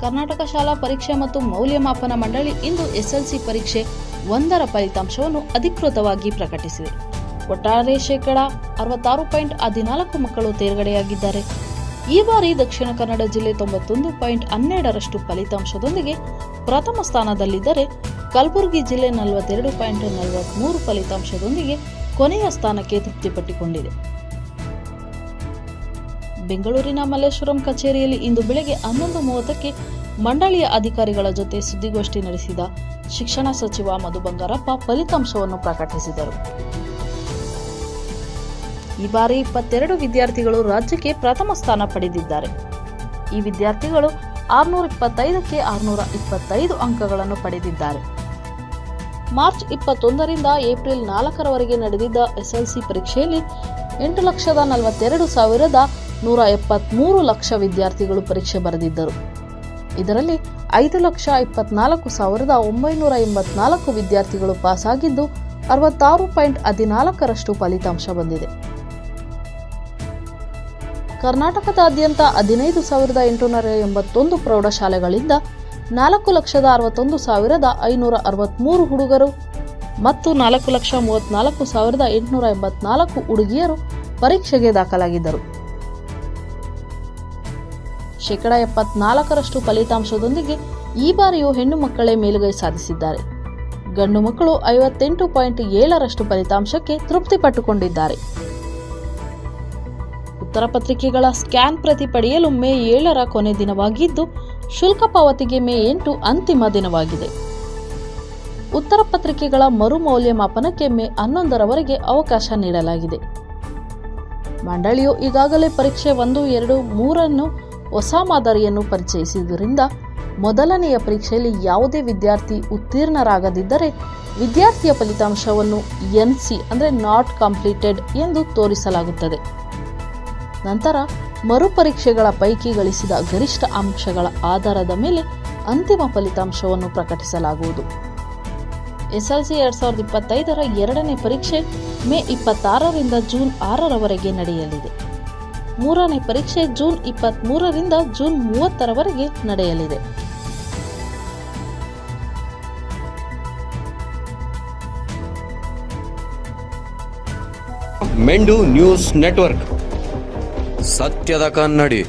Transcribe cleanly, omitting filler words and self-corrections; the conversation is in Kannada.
ಕರ್ನಾಟಕ ಶಾಲಾ ಪರೀಕ್ಷೆ ಮತ್ತು ಮೌಲ್ಯಮಾಪನ ಮಂಡಳಿ ಇಂದು ಎಸ್ಎಲ್ಸಿ ಪರೀಕ್ಷೆ 1ರ ಫಲಿತಾಂಶವನ್ನು ಅಧಿಕೃತವಾಗಿ ಪ್ರಕಟಿಸಿದೆ. ಒಟ್ಟಾರೆ ಶೇಕಡಾ 66.14 ಮಕ್ಕಳು ತೇರ್ಗಡೆಯಾಗಿದ್ದಾರೆ. ಈ ಬಾರಿ ದಕ್ಷಿಣ ಕನ್ನಡ ಜಿಲ್ಲೆ 91.12ರಷ್ಟು ಫಲಿತಾಂಶದೊಂದಿಗೆ ಪ್ರಥಮ ಸ್ಥಾನದಲ್ಲಿದ್ದರೆ, ಕಲಬುರಗಿ ಜಿಲ್ಲೆ 42.43 ಫಲಿತಾಂಶದೊಂದಿಗೆ ಕೊನೆಯ ಸ್ಥಾನಕ್ಕೆ ತೃಪ್ತಿಪಟ್ಟುಕೊಂಡಿದೆ. ಬೆಂಗಳೂರಿನ ಮಲ್ಲೇಶ್ವರಂ ಕಚೇರಿಯಲ್ಲಿ ಇಂದು ಬೆಳಗ್ಗೆ 11:30ಕ್ಕೆ ಮಂಡಳಿಯ ಅಧಿಕಾರಿಗಳ ಜೊತೆ ಸುದ್ದಿಗೋಷ್ಠಿ ನಡೆಸಿದ ಶಿಕ್ಷಣ ಸಚಿವ ಮಧು ಬಂಗಾರಪ್ಪ ಫಲಿತಾಂಶವನ್ನು ಪ್ರಕಟಿಸಿದರು. ಈ ಬಾರಿ 22 ವಿದ್ಯಾರ್ಥಿಗಳು ರಾಜ್ಯಕ್ಕೆ ಪ್ರಥಮ ಸ್ಥಾನ ಪಡೆದಿದ್ದಾರೆ. ಈ ವಿದ್ಯಾರ್ಥಿಗಳು 625ಕ್ಕೆ 625 ಅಂಕಗಳನ್ನು ಪಡೆದಿದ್ದಾರೆ. ಮಾರ್ಚ್ 21ರಿಂದ ಏಪ್ರಿಲ್ 4ರವರೆಗೆ ನಡೆದಿದ್ದ ಎಸ್ಎಲ್ಸಿ ಪರೀಕ್ಷೆಯಲ್ಲಿ 8,42,173 ವಿದ್ಯಾರ್ಥಿಗಳು ಪರೀಕ್ಷೆ ಬರೆದಿದ್ದರು. ಇದರಲ್ಲಿ 5,24,984 ವಿದ್ಯಾರ್ಥಿಗಳು ಪಾಸಾಗಿದ್ದು 66.14ರಷ್ಟು ಫಲಿತಾಂಶ ಬಂದಿದೆ. ಕರ್ನಾಟಕದಾದ್ಯಂತ 15,881 ಪ್ರೌಢಶಾಲೆಗಳಿಂದ 4,61,563 ಹುಡುಗರು ಮತ್ತು 4,34,884 ಹುಡುಗಿಯರು ಪರೀಕ್ಷೆಗೆ ದಾಖಲಾಗಿದ್ದರು. ಶೇಕಡಾ 74ರಷ್ಟು ಫಲಿತಾಂಶದೊಂದಿಗೆ ಈ ಬಾರಿಯೂ ಹೆಣ್ಣು ಮಕ್ಕಳೇ ಮೇಲುಗೈ ಸಾಧಿಸಿದ್ದಾರೆ. ಗಂಡು ಮಕ್ಕಳು 58.7ರಷ್ಟು ಫಲಿತಾಂಶಕ್ಕೆ ತೃಪ್ತಿಪಟ್ಟುಕೊಂಡಿದ್ದಾರೆ. ಉತ್ತರ ಪತ್ರಿಕೆಗಳ ಸ್ಕ್ಯಾನ್ ಪ್ರತಿ ಪಡೆಯಲು ಮೇ 7ರ ಕೊನೆ ದಿನವಾಗಿದ್ದು, ಶುಲ್ಕ ಪಾವತಿಗೆ ಮೇ 8 ಅಂತಿಮ ದಿನವಾಗಿದೆ. ಉತ್ತರ ಪತ್ರಿಕೆಗಳ ಮರು ಮೌಲ್ಯಮಾಪನಕ್ಕೆ ಮೇ 11ರವರೆಗೆ ಅವಕಾಶ ನೀಡಲಾಗಿದೆ. ಮಂಡಳಿಯು ಈಗಾಗಲೇ ಪರೀಕ್ಷೆ 1, 2, 3 ಹೊಸ ಮಾದರಿಯನ್ನು ಪರಿಚಯಿಸಿದ್ದರಿಂದ ಮೊದಲನೆಯ ಪರೀಕ್ಷೆಯಲ್ಲಿ ಯಾವುದೇ ವಿದ್ಯಾರ್ಥಿ ಉತ್ತೀರ್ಣರಾಗದಿದ್ದರೆ ವಿದ್ಯಾರ್ಥಿಯ ಫಲಿತಾಂಶವನ್ನು NC ಅಂದರೆ ನಾಟ್ ಕಂಪ್ಲೀಟೆಡ್ ಎಂದು ತೋರಿಸಲಾಗುತ್ತದೆ. ನಂತರ ಮರುಪರೀಕ್ಷೆಗಳ ಪೈಕಿ ಗಳಿಸಿದ ಗರಿಷ್ಠ ಅಂಶಗಳ ಆಧಾರದ ಮೇಲೆ ಅಂತಿಮ ಫಲಿತಾಂಶವನ್ನು ಪ್ರಕಟಿಸಲಾಗುವುದು. ಎಸ್ಎಲ್ಸಿ 2025ರ 2ನೇ ಪರೀಕ್ಷೆ ಮೇ 26ರಿಂದ ಜೂನ್ 6ರವರೆಗೆ ನಡೆಯಲಿದೆ. 3ನೇ ಪರೀಕ್ಷೆ ಜೂನ್ 23ರಿಂದ ಜೂನ್ 30ರವರೆಗೆ ನಡೆಯಲಿದೆ. ಮೆಂಡು ನ್ಯೂಸ್ ನೆಟ್ವರ್ಕ್, ಸತ್ಯದ ಕನ್ನಡಿ.